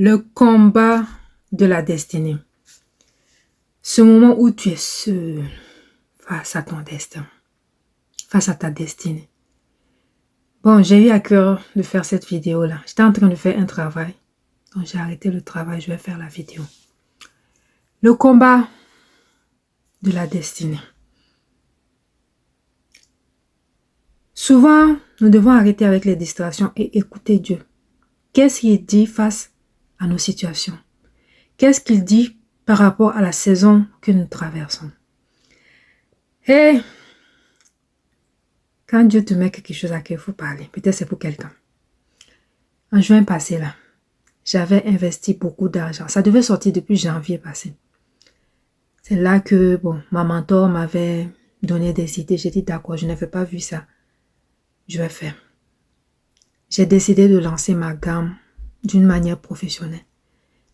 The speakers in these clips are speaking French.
Le combat de la destinée. Ce moment où tu es seul face à ton destin, face à ta destinée. Bon, j'ai eu à cœur de faire cette vidéo-là. J'étais en train de faire un travail. Donc j'ai arrêté le travail, je vais faire la vidéo. Le combat de la destinée. Souvent, nous devons arrêter avec les distractions et écouter Dieu. Qu'est-ce qu'il dit face à nos situations? Qu'est-ce qu'il dit par rapport à la saison que nous traversons? Et quand Dieu te met quelque chose à qui il faut parler, peut-être c'est pour quelqu'un. En juin passé, là, j'avais investi beaucoup d'argent. Ça devait sortir depuis janvier passé. C'est là que, bon, ma mentor m'avait donné des idées. J'ai dit, d'accord, je n'avais pas vu ça. Je vais faire. J'ai décidé de lancer ma gamme d'une manière professionnelle.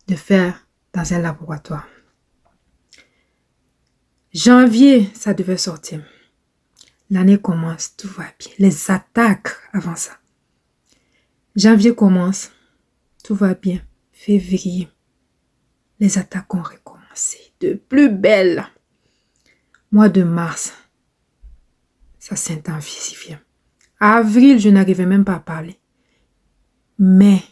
De faire dans un laboratoire. Janvier, ça devait sortir. L'année commence, tout va bien. Les attaques avant ça. Janvier commence, tout va bien. Février, les attaques ont recommencé. De plus belle. Mois de mars, ça s'intensifiait. Avril, je n'arrivais même pas à parler. Mai,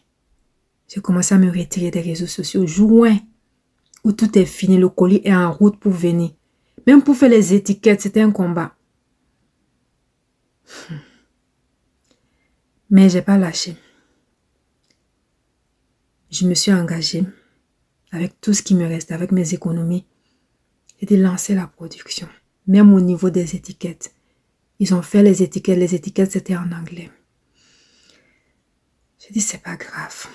j'ai commencé à me retirer des réseaux sociaux. Juin, où tout est fini, le colis est en route pour venir. Même pour faire les étiquettes, c'était un combat. Mais je n'ai pas lâché. Je me suis engagée avec tout ce qui me reste, avec mes économies. J'ai de lancer la production. Même au niveau des étiquettes. Ils ont fait les étiquettes c'était en anglais. J'ai dit c'est pas grave.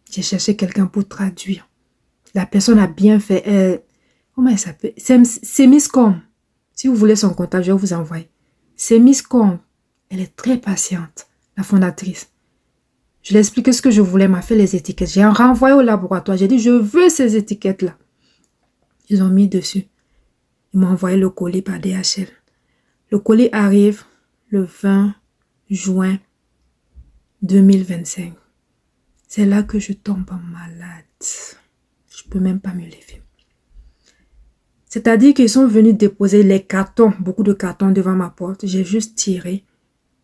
J'ai cherché quelqu'un pour traduire. La personne a bien fait. Comment elle s'appelle? C'est Miss Com. Si vous voulez son contact, je vais vous envoyer. C'est Miss Com. Elle est très patiente, la fondatrice. Je lui ai expliqué ce que je voulais, m'a fait les étiquettes. J'ai renvoyé au laboratoire. J'ai dit, je veux ces étiquettes-là. Ils ont mis dessus. Ils m'ont envoyé le colis par DHL. Le colis arrive le 20 juin 2025. C'est là que je tombe malade. Je ne peux même pas me lever. C'est-à-dire qu'ils sont venus déposer les cartons, beaucoup de cartons devant ma porte. J'ai juste tiré.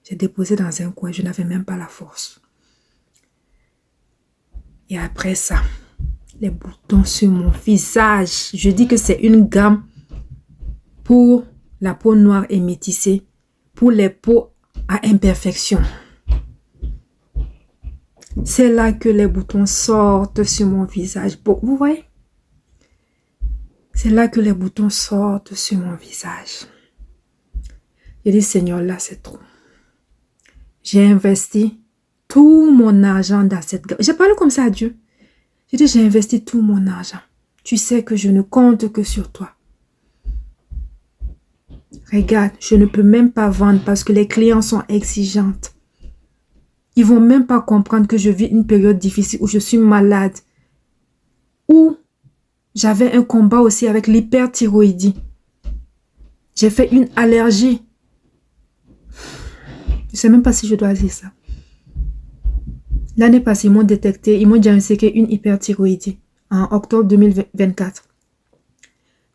J'ai déposé dans un coin. Je n'avais même pas la force. Et après ça, les boutons sur mon visage. Je dis que c'est une gamme pour la peau noire et métissée, pour les peaux à imperfection. C'est là que les boutons sortent sur mon visage. Bon, vous voyez? C'est là que les boutons sortent sur mon visage. Je dis, Seigneur, là, c'est trop. J'ai investi tout mon argent dans cette gamme. J'ai parlé comme ça à Dieu. J'ai dit, j'ai investi tout mon argent. Tu sais que je ne compte que sur toi. Regarde, je ne peux même pas vendre parce que les clients sont exigeantes. Ils ne vont même pas comprendre que je vis une période difficile où je suis malade. Où j'avais un combat aussi avec l'hyperthyroïdie. J'ai fait une allergie. Je ne sais même pas si je dois dire ça. L'année passée, ils m'ont détecté, ils m'ont diagnostiqué une hyperthyroïdie en octobre 2024.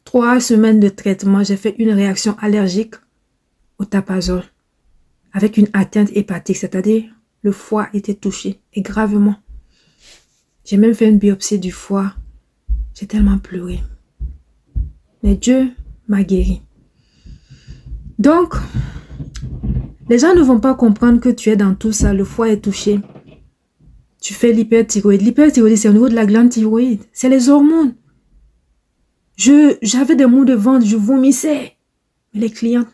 3 semaines de traitement, j'ai fait une réaction allergique au tapazole avec une atteinte hépatique, c'est-à-dire le foie était touché et gravement. J'ai même fait une biopsie du foie. J'ai tellement pleuré. Mais Dieu m'a guéri. Donc, les gens ne vont pas comprendre que tu es dans tout ça. Le foie est touché. Tu fais l'hyperthyroïde. L'hyperthyroïde, c'est au niveau de la glande thyroïde. C'est les hormones. J'avais des maux de ventre, je vomissais. Mais les clients...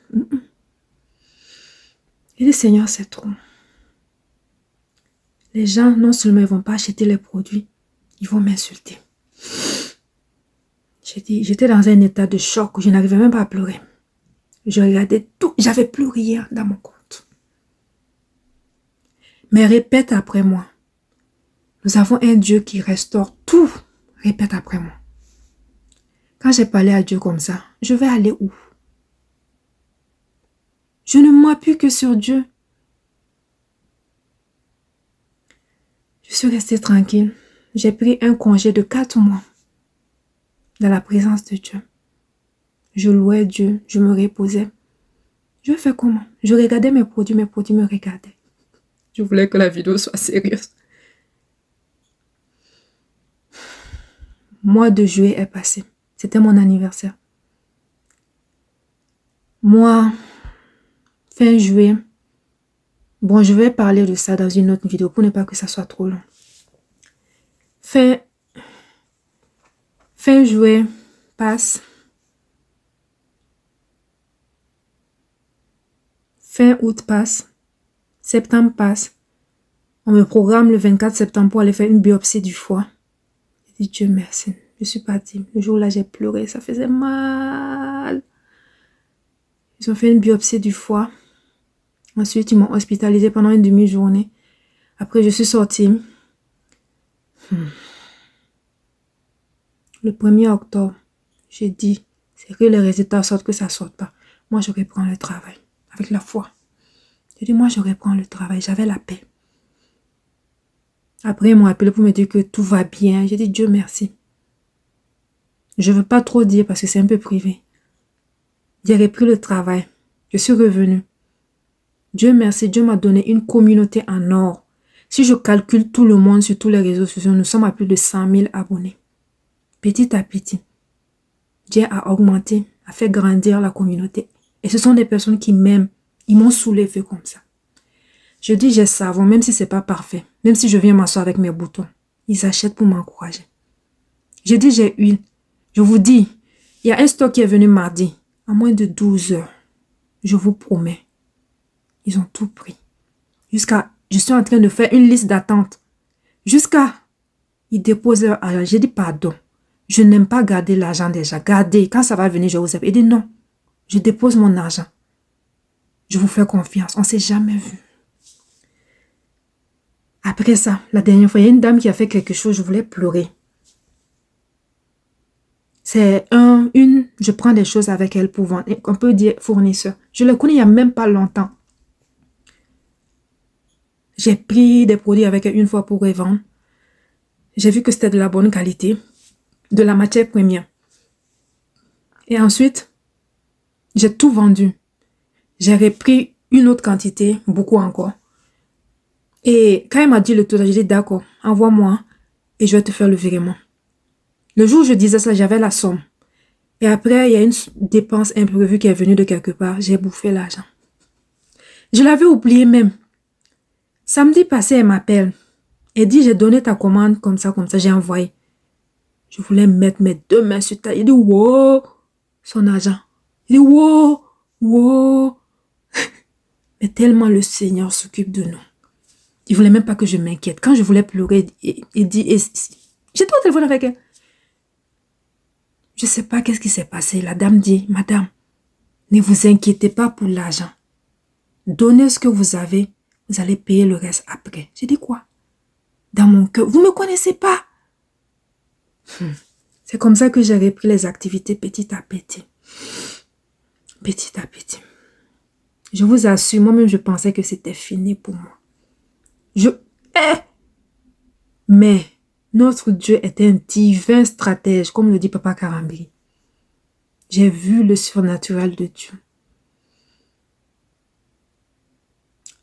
Et le Seigneur, c'est trop. Les gens, non seulement ils ne vont pas acheter les produits, ils vont m'insulter. J'étais dans un état de choc où je n'arrivais même pas à pleurer. Je regardais tout, j'avais plus rien dans mon compte. Mais répète après moi. Nous avons un Dieu qui restaure tout. Répète après moi. Quand j'ai parlé à Dieu comme ça, je vais aller où? Je ne m'appuie que sur Dieu. Je suis restée tranquille. j'ai pris un congé de 4 mois dans la présence de Dieu. Je louais Dieu, je me reposais. Je fais comment? Je regardais mes produits me regardaient. Je voulais que la vidéo soit sérieuse. Mois de juillet est passé. C'était mon anniversaire. Moi, fin juillet, bon, je vais parler de ça dans une autre vidéo pour ne pas que ça soit trop long. Fin juillet passe. Fin août passe. Septembre passe. On me programme le 24 septembre pour aller faire une biopsie du foie. J'ai dit Dieu merci. Je suis partie. Le jour-là, j'ai pleuré. Ça faisait mal. Ils ont fait une biopsie du foie. Ensuite, ils m'ont hospitalisé pendant une demi-journée. Après, je suis sortie. Le 1er octobre, j'ai dit, c'est que les résultats sortent, que ça ne sorte pas. Moi, je reprends le travail avec la foi. J'ai dit, moi, je reprends le travail. J'avais la paix. Après, ils m'ont appelé pour me dire que tout va bien. J'ai dit, Dieu merci. Je ne veux pas trop dire parce que c'est un peu privé. J'ai repris le travail. Je suis revenue. Dieu merci, Dieu m'a donné une communauté en or. Si je calcule tout le monde sur tous les réseaux sociaux, nous sommes à plus de 100 000 abonnés. Petit à petit, Dieu a augmenté, a fait grandir la communauté. Et ce sont des personnes qui m'aiment. Ils m'ont soulevé comme ça. Je dis, j'ai savon, même si ce n'est pas parfait. Même si je viens m'asseoir avec mes boutons. Ils achètent pour m'encourager. J'ai dit, j'ai huile. Je vous dis, il y a un stock qui est venu mardi. À moins de 12 heures. Je vous promets. Ils ont tout pris. Je suis en train de faire une liste d'attente. Ils déposent leur argent. J'ai dit pardon. Je n'aime pas garder l'argent des gens. Gardez. Quand ça va venir, je vous ai dit non. Je dépose mon argent. Je vous fais confiance. On ne s'est jamais vu. Après ça, la dernière fois, il y a une dame qui a fait quelque chose. Je voulais pleurer. Je prends des choses avec elle pour vendre. On peut dire fournisseur. Je le connais il n'y a même pas longtemps. J'ai pris des produits avec elle une fois pour revendre. J'ai vu que c'était de la bonne qualité, de la matière première. Et ensuite, j'ai tout vendu. J'ai repris une autre quantité, beaucoup encore. Et quand elle m'a dit le total, j'ai dit d'accord, envoie-moi et je vais te faire le virement. Le jour où je disais ça, j'avais la somme. Et après, il y a une dépense imprévue qui est venue de quelque part. J'ai bouffé l'argent. Je l'avais oublié même. Samedi passé, elle m'appelle. Elle dit, j'ai donné ta commande comme ça, j'ai envoyé. Je voulais mettre mes 2 mains sur ta. Il dit, wow, son argent. Il dit, wow, wow. Mais tellement le Seigneur s'occupe de nous. Il voulait même pas que je m'inquiète. Quand je voulais pleurer, il dit, j'étais au téléphone avec elle. Je ne sais pas qu'est-ce qui s'est passé. La dame dit, madame, ne vous inquiétez pas pour l'argent. Donnez ce que vous avez, vous allez payer le reste après. J'ai dit quoi? Dans mon cœur, vous ne me connaissez pas. C'est comme ça que j'ai repris les activités petit à petit. Petit à petit. Je vous assure, moi-même, je pensais que c'était fini pour moi. Mais notre Dieu est un divin stratège, comme le dit Papa Karambiri. J'ai vu le surnaturel de Dieu.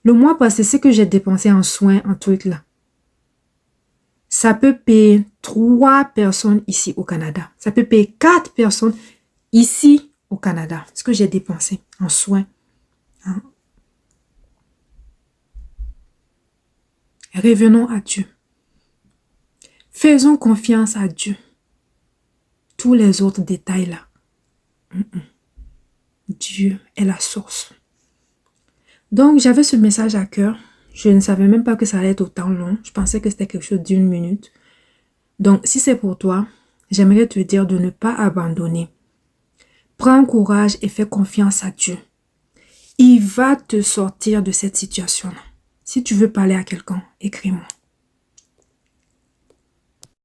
Le mois passé, ce que j'ai dépensé en soins, en trucs là, ça peut payer 3 personnes ici au Canada. Ça peut payer 4 personnes ici au Canada. Ce que j'ai dépensé en soins. Revenons à Dieu. Faisons confiance à Dieu. Tous les autres détails là. Dieu est la source. Donc, j'avais ce message à cœur. Je ne savais même pas que ça allait être autant long. Je pensais que c'était quelque chose d'1 minute. Donc, si c'est pour toi, j'aimerais te dire de ne pas abandonner. Prends courage et fais confiance à Dieu. Il va te sortir de cette situation-là. Si tu veux parler à quelqu'un, écris-moi.